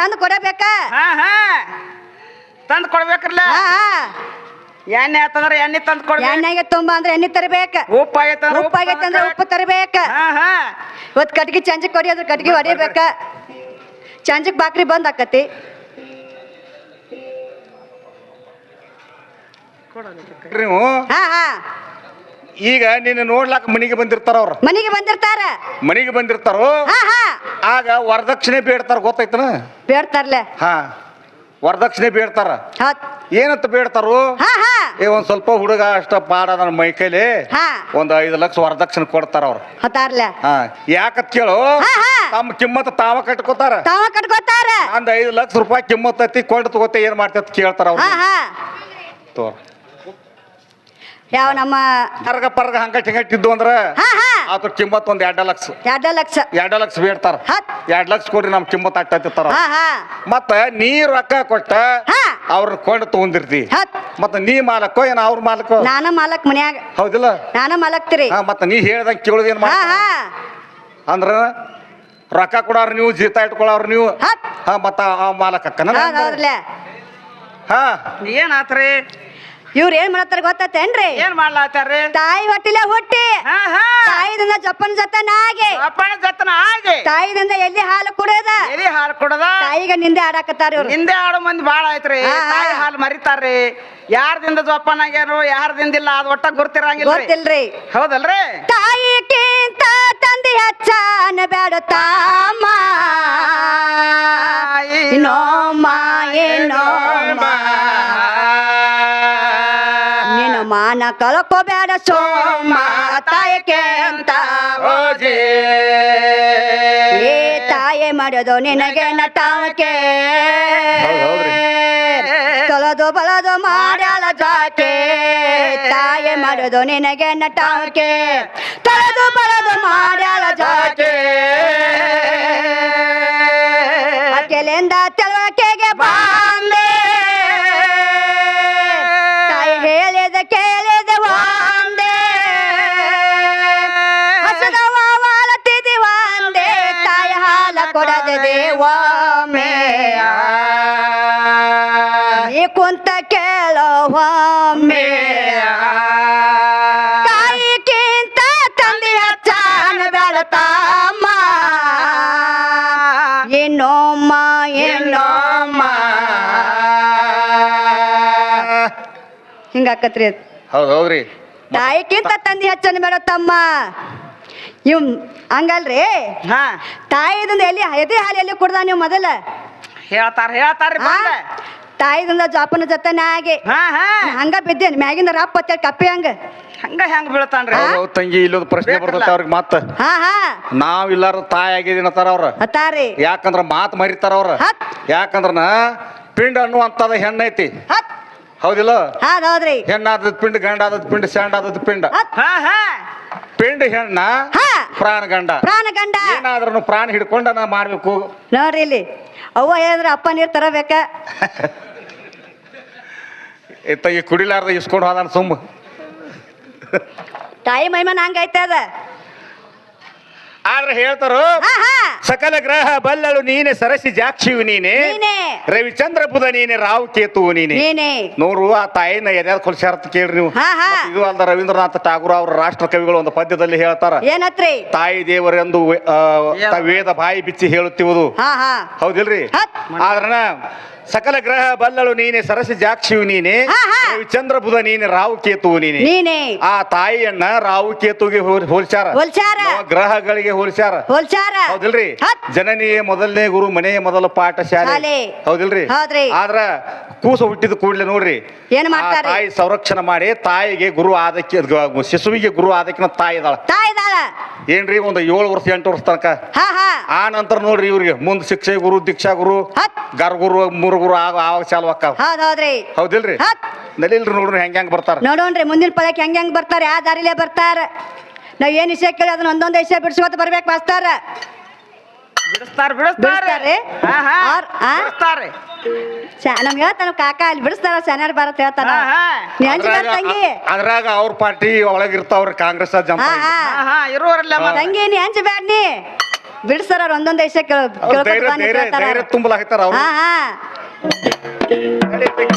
ತಂದು ಕೊಡಬೇಕ. ತಂದು ಕೊಡ್ಬೇಕ್ರಲ್ಲ. ಎಣ್ಣೆ ಆತಂದ್ರ ಎಣ್ಣೆ ತಂದು ಕೊಡ್ಬೇಕು. ಎಣ್ಣೆಗೆ ತುಂಬ ಅಂದ್ರೆ ಎಣ್ಣೆ ತರಬೇಕ. ಉಪ್ಪು ಆಗೈತಂದ್ರ ಉಪ್ಪು ತರಬೇಕ. ಇವತ್ತು ಕಟ್ಗಿ ಚಂಚಕ್ ಹೊಡಿಯೋದ್ರ ಕಟ್ಗಿ ಹೊಡಿಬೇಕ. ಚಂಚಕ್ ಬಾಕ್ರಿ ಬಂದ್ ಆಕತಿ. ನೀವು ಈಗ ನೀನು ನೋಡ್ಲಾಕ ಮನಿಗೆ ಬಂದಿರ್ತಾರ ಅವ್ರ. ಮನಿಗೆ ಬಂದಿರ್ತಾರೋ ಆಗ ವರದಕ್ಷಿಣೆ ಬೇಡ್ತಾರ, ಗೊತ್ತೈತನ? ಬೇಡ್ತಾರಲ್ಲ. ವರದಕ್ಷಿಣೆ ಬೇಡ್ತಾರ. ಏನಂತ ಬೇಡ್ತಾರು? ಒಂದ್ ಸ್ವಲ್ಪ ಹುಡುಗ ಅಷ್ಟ ಪಾಡ ನನ್ನ ಮೈ ಕೈಲಿ ಒಂದ್ 5 ಲಕ್ಷ ವರದಕ್ಷಿಣೆ ಕೊಡ್ತಾರ ಅವ್ರು. ಯಾಕತ್ ಕೇಳು, ತಮ್ಮ ಕಿಮ್ಮತ್ ತಾವ ಕಟ್ಕೋತಾರ. ಒಂದ್ 5 ಲಕ್ಷ ರೂಪಾಯಿ ಕಿಮ್ಮತ್ ಐತಿ, ಕೊಂಡು ತಗೋತೆ ಏನ್ ಮಾಡ್ತೈತಿ ಕೇಳ್ತಾರ ಅವ್ರು. ಯಾವ ನಮ್ಮ ಪರ್ಗ ಪರ್ಗ ಹಂಗಟ್ಟಿದ್ದು ಅಂದ್ರ ಅದ್ರ ಕಿಮ್ಮತ್ ಒಂದ್ 2 ಲಕ್ಷ 2 ಲಕ್ಷ ಬೇಡ್ತಾರ. 2 ಲಕ್ಷ ಕೊಡ್ರಿ ನಮ್ ಕಿಮ್ಮತ್ ಅಟ್ಟತ್ತಿರ್ತಾರ. ಮತ್ತ ನೀ ರೊಕ್ಕ ಕೊಟ್ಟ ಅವ್ರನ್ನ ಕೊಂಡು ತಗೊಂಡಿರ್ತಿ. ಮತ್ತ ನೀ ಮಾಲಕ್ಕೋ ಏನ ಅವ್ರ ಮಾಲಕ್ಕೋ? ನಾನ ಮಾಲಕ್ ಮನ್ಯಾಗ. ಹೌದಿಲ್ಲ? ನಾನ ಮಾಲಕ್ತಿರಿ. ಮತ್ತ ನೀ ಹೇಳ್ದಂಗ ಕೇಳುದ ಏನ್ ಮಾಡ ಅಂದ್ರ ರೊಕ್ಕ ಕೊಡವ್ರ ನೀವು, ಜೀತ ಇಟ್ಕೊಳವ್ರ ನೀವು. ಮತ್ತ ಆ ಮಾಲಕ್ ಅಕ್ಕನ ಏನಾತ್ರಿ? ಇವ್ರ ಏನ್ ಮಾಡತ್ತಾರ ಗೊತ್ತೇನ್ರಿ? ಏನ್ ಮಾಡ್ಲಾತಾರ್ರಿ? ತಾಯಿ ಹೊಟ್ಟಿಲೆ ಹುಟ್ಟಿ ತಾಯಿದಿಂದ ಜಪ್ಪನ ಜತನಾಗಿ ತಾಯಿದಿಂದ ಎಲ್ಲಿ ಹಾಲು ಕುಡದ ತಾಯಿಗೆ ನಿಂದೆ ಆಡಾಕತ್ತಾರ ಇವ್ರು. ನಿಂದೆ ಆಡೋ ಮಂದಿ ಬಾಳ ಆಯ್ತ್ರಿ. ತಾಯಿ ಹಾಲು ಮರಿತಾರ್ರಿ. ಯಾರ್ದಿಂದ ಜೋಪಾನಾಗ್ಯಾರು ಯಾರ್ದಿಂದಿಲ್ಲ ಅದು ಒಟ್ಟ ಗೊತ್ತಿಲ್ರಿ. ಹೌದಲ್ರಿ? ತಾಯಿಗಿಂತ ತಂದೆ ಹೆಚ್ಚಾನ ಬೇಡ ತಾಮ ಮಾನ ಕಳ್ಕೋಬೇಡ ಸೋಮ ತಾಯಕ್ಕೆ ಅಂತ ತಾಯಿ ಮಾಡೋದು ನಿನಗೆ ನಟಾಕೆ ತೊಳೆದು ಬಳದು ಮಾಡ್ಯಾಳ ಜಾಕೆ. ತಾಯಿ ಮಾಡೋದು ನಿನಗೆ ನಟಾಕೆ ತೊಳೆದು ಬಳದು ಮಾಡ್ಯಾಳ ಜಾಕೆ. ಅಕೆಲಿಂದ ತಿಳುವಳಿಕೆಗೆ ಬಾಂದೆ ತಾಯಿ ಹೇಳಿದ ಕೇಳಿದ ಒಂದೇ ಹಸದವ ವಾಲತಿದಿ ಒಂದೇ ತಾಯಿ ಹಾಲ ಕೊಡದೆ ಒಮ್ಮೆ ನೀ ಕುಂತ ಕೇಳೋ ಒಮ್ಮೆ. ತಾಯಿಗಿಂತ ತಂದೆ ಹೆಚ್ಚಾನ ಬೆಳತಮ್ಮ ಇನ್ನೊಮ್ಮ ಹಿಂಗಾಕತ್ರಿ. ಹೌದೌದ್ರಿ. ತಾಯಿಗಿಂತ ತಂದೆ ಹೆಚ್ಚನ ಬೇಡ ತಮ್ಮ. ಇವ್ ಹಂಗಲ್ರಿ. ತಾಯಿದಿಂದ ಎದೆ ಹಾಲು ಎಲ್ಲಿ ಕುಡ್ದ ನೀವು ಮೊದಲ ಹೇಳ್ತಾರ ತಾಯಿದಿಂದ ಜಾಪನ ಜೊತೆನಾಗಿ ಹಂಗ ಬಿದ್ದೇನೆ ಮ್ಯಾಗಿಂದ ರಾಪ್ ಅಂತೇಳಿ ಕಪ್ಪಿ ಹೆಂಗ್ ಬೀಳ್ತಾನ್ರಿ? ತಂಗಿ ಇಲ್ಲೊಂದು ಪ್ರಶ್ನೆ ಬರ್ತೈತೆ ಅವ್ರಿಗೆ. ಮತ್ತ ನಾವ್ ಇಲ್ಲಾರ ತಾಯಿ ಆಗಿದ್ದೀನತ್ತಾರ ಅವ್ರ. ಯಾಕಂದ್ರ ಮಾತ್ ಮರಿತಾರ ಅವ್ರ. ಯಾಕಂದ್ರ ಪಿಂಡ ಅನ್ನುವಂತದ ಹೆಣ್ಣೈತಿ. ಹೌದಿಲ್ಲ? ಹೆಣ್ಣಾದದ್ ಪಿಂಡ, ಗಂಡಾದದ್ ಪಿಂಡ, ಶಾಂಡಾದದ್ ಪಿಂಡ. ಪಿಂಡ ಹೆಣ್ಣ, ಪ್ರಾಣ ಗಂಡ. ಏನಾದ್ರೂ ಪ್ರಾಣ ಹಿಡ್ಕೊಂಡ ನಾ ಮಾಡ್ಬೇಕು ನೋಡ್ರಿ. ಇಲ್ಲಿ ಅವ್ವ ಹೇಳಿದ್ರ ಅಪ್ಪ ನೀರ್ ತರಬೇಕ. ಈ ಕುಡಿಲಾರ್ದ ಇಸ್ಕೊಂಡು ಹೋದಾನ ಸುಮ್ಮ. ತಾಯಿ ಮೈಮನ್ ಹಂಗೈತೆ ಅದ. ಆದ್ರೆ ಹೇಳ್ತಾರು ಸಕಲ ಗ್ರಹ ಬಲ್ಲಳು ನೀನೆ, ಸರಸಿ ಜಾಕ್ಷಿಯು ನೀನೆ, ರವಿಚಂದ್ರ ಬುಧ ನೀನೆ, ರಾವು ಕೇತು ನೀನೆ. ನೋಡು ಆ ತಾಯಿನ ಎದ್ಯಾದ ಕೊಲ್ಸಾರ್ಥ ಕೇಳ್ರಿ ನೀವು. ಇದು ಅಲ್ದ ರವೀಂದ್ರನಾಥ ಠಾಗೂರ್ ಅವ್ರ ರಾಷ್ಟ್ರ ಕವಿಗಳು ಒಂದು ಪದ್ಯದಲ್ಲಿ ಹೇಳ್ತಾರ, ಏನತ್ರಿ? ತಾಯಿ ದೇವರೆಂದು ವೇದ ಬಾಯಿ ಬಿಚ್ಚಿ ಹೇಳುತ್ತಿರುವುದು. ಹೌದಿಲ್ರಿ? ಆದ್ರನ ಸಕಲ ಗ್ರಹ ಬಲ್ಲಳು ನೀನೆ, ಸರಸಿ ಜಾಕ್ಷಿಯು ನೀನೆ, ಚಂದ್ರ ಬುಧ ನೀನೆ, ರಾವು ಕೇತು ನೀನೆ. ಆ ತಾಯಿಯನ್ನ ರಾವು ಕೇತುಗೆ ಹೋಲ್ಸಾರ, ಗ್ರಹಗಳಿಗೆ ಹೋಲ್ಸಾರ. ಹೌದಿಲ್ರಿ? ಜನನಿಯೇ ಮೊದಲನೇ ಗುರು, ಮನೆಯ ಮೊದಲ ಪಾಠಶಾಲೆ. ಹೌದಿಲ್ರಿ? ಆದ್ರ ಕೂಸು ಹುಟ್ಟಿದ ಕೂಡಲೇ ನೋಡ್ರಿ ಏನ್ ಮಾಡ್ತಾರೆ? ತಾಯಿ ಸಂರಕ್ಷಣೆ ಮಾಡಿ ತಾಯಿಗೆ ಗುರು ಆದಕ್ಕೆ, ಶಿಶುವಿಗೆ ಗುರು ಆದಕ್ಕಿನ ತಾಯಿ ಇದಾಳ. ಏನ್ರಿ ಒಂದು 7 ವರ್ಷ 8 ವರ್ಷ ತನಕ. ಆ ನಂತರ ನೋಡ್ರಿ ಇವ್ರಿಗೆ ಮುಂದ್ ಶಿಕ್ಷೆ ಗುರು, ದೀಕ್ಷಾ ಗುರು, ಗರ್ಗುರು, ಮುರುಗುರು ಆವಾಗ ಚಾಲು ಅಕ್ಕಾವ. ಹೌದಿಲ್ರಿ? ನಲಿಲ್ರಿ ನೋಡ್ರಿ ಹೆಂಗ್ ಬರ್ತಾರ. ನೋಡೋಣ್ರಿ ಮುಂದಿನ ಪದಕ್ಕೆ ಹೆಂಗ್ ಬರ್ತಾರ, ಯಾವ ದಾರಿಲೇ ಬರ್ತಾರ. ನಾವ್ ಏನ್ ವಿಷಯ ಕೇಳಿ ಅದನ್ನ ಒಂದೊಂದ್ ವಿಷಯ ಬಿಡಿಸ್ಕೊತ ಬರ್ಬೇಕು. ಮಾಸ್ತಾರ ನಮ್ಗೆ ಹೇಳ್ತಾನ ಕಾಕ ಅಲ್ಲಿ ಬಿಡಿಸ್ತಾರ, ಸೆನಾರ್ ಭಾರತ್ ಹೇಳ್ತಾನ. ತಂಗಿ ಅದ್ರಾಗ ಅವ್ರ ಪಾರ್ಟಿ ಒಳಗಿರ್ತಾವ್ರಿ, ಕಾಂಗ್ರೆಸ್ ತಂಗಿ ನೀ ಹಂಚ ಬ್ಯಾಡ. ನೀ ಬಿಡ್ಸರ ಒಂದೊಂದ್ ದೇಶ ಧೈರ್ಯ ಧೈರ್ಯ ಧೈರ್ಯ ತುಂಬಲಾಕತ್ತಾರ ಅವ್ರು ಹಾ ಹಾ ನಡಿ, ತೆಗಿ.